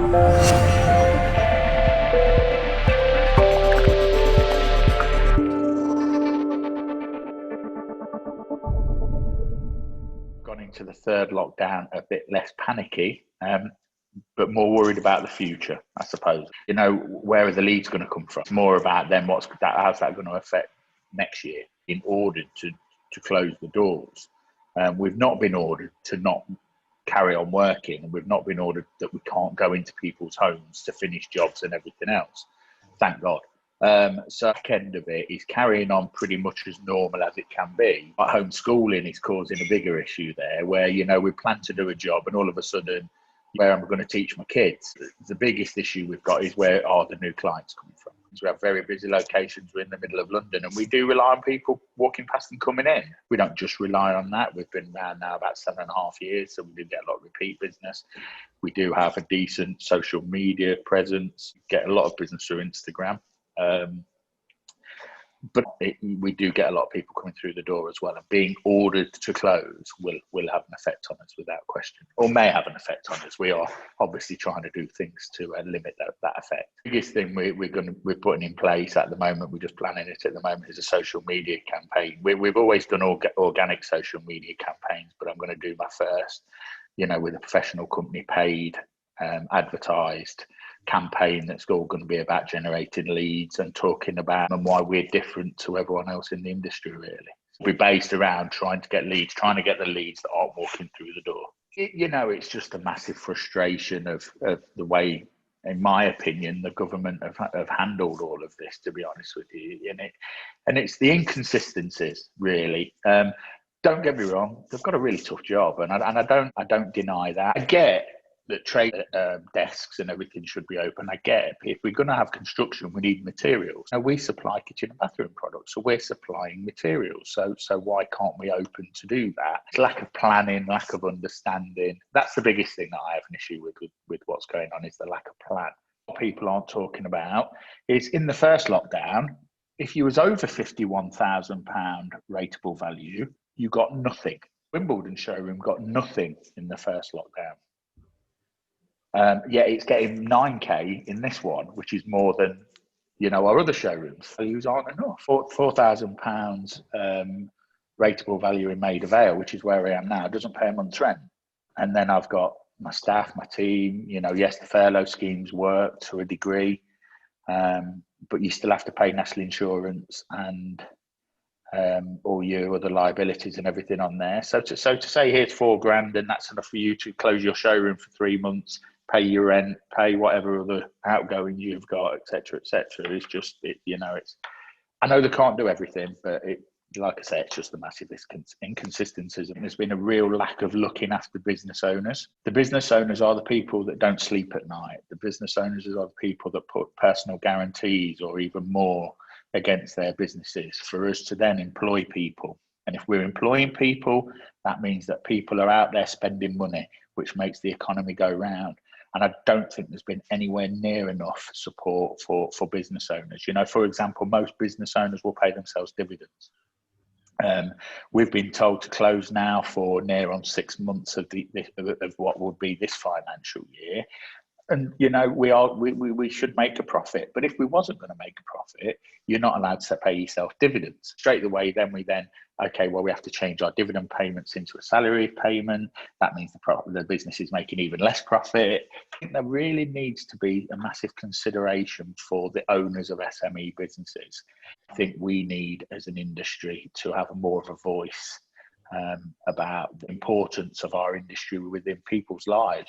Gone into the third lockdown a bit less panicky, but more worried about the future, I suppose. You know, where are the leads going to come from? It's more about them. How's that going to affect next year? In order to close the doors, we've not been ordered to not carry on working, and we've not been ordered that we can't go into people's homes to finish jobs and everything else. Thank God. So the back end of it is carrying on pretty much as normal as it can be. But homeschooling is causing a bigger issue there, where, you know, we plan to do a job and all of a sudden, where am I going to teach my kids? The biggest issue we've got is where are the new clients coming from? Because we have very busy locations. We're in the middle of London, and we do rely on people walking past and coming in. We don't just rely on that. We've been around now about 7.5 years, so we do get a lot of repeat business. We do have a decent social media presence, get a lot of business through Instagram. But we do get a lot of people coming through the door as well, and being ordered to close will have an effect on us without question, or may have an effect on us. We are obviously trying to do things to limit that effect. The biggest thing we're putting in place at the moment, we're just planning it at the moment, is a social media campaign. We've always done organic social media campaigns, but I'm going to do my first, you know, with a professional company, paid, advertised campaign that's all going to be about generating leads and talking about and why we're different to everyone else in the industry, really. We're based around trying to get the leads that aren't walking through the door. You know, it's just a massive frustration of the way, in my opinion, the government have handled all of this, to be honest with you. And it's the inconsistencies, really. Don't get me wrong, they've got a really tough job, and I don't deny that. I get that trade desks and everything should be open. I get it. If we're going to have construction, we need materials. Now, we supply kitchen and bathroom products, so we're supplying materials. So why can't we open to do that? It's lack of planning, lack of understanding. That's the biggest thing that I have an issue with what's going on, is the lack of plan. What people aren't talking about is, in the first lockdown, if you was over £51,000 rateable value, you got nothing. Wimbledon showroom got nothing in the first lockdown. Yeah, it's getting 9k in this one, which is more than, you know, our other showrooms. Values aren't enough. £4,000 rateable value in Maida Vale, which is where I am now, doesn't pay a month's rent. And then I've got my staff, my team. You know, yes, the furlough schemes work to a degree, but you still have to pay national insurance and all your other liabilities and everything on there. So to say here's £4,000 and that's enough for you to close your showroom for 3 months, pay your rent, pay whatever other outgoing you've got, etc., is just it. You know, it's. I know they can't do everything, but like I say, it's just the massive inconsistencies. And there's been a real lack of looking after business owners. The business owners are the people that don't sleep at night. The business owners are the people that put personal guarantees or even more against their businesses for us to then employ people. And if we're employing people, that means that people are out there spending money, which makes the economy go round. And I don't think there's been anywhere near enough support for business owners. You know, for example, most business owners will pay themselves dividends. We've been told to close now for near on 6 months of what would be this financial year. And, you know, we should make a profit. But if we wasn't going to make a profit, you're not allowed to pay yourself dividends. Straight away, we have to change our dividend payments into a salary payment. That means the business is making even less profit. I think there really needs to be a massive consideration for the owners of SME businesses. I think we need, as an industry, to have more of a voice about the importance of our industry within people's lives.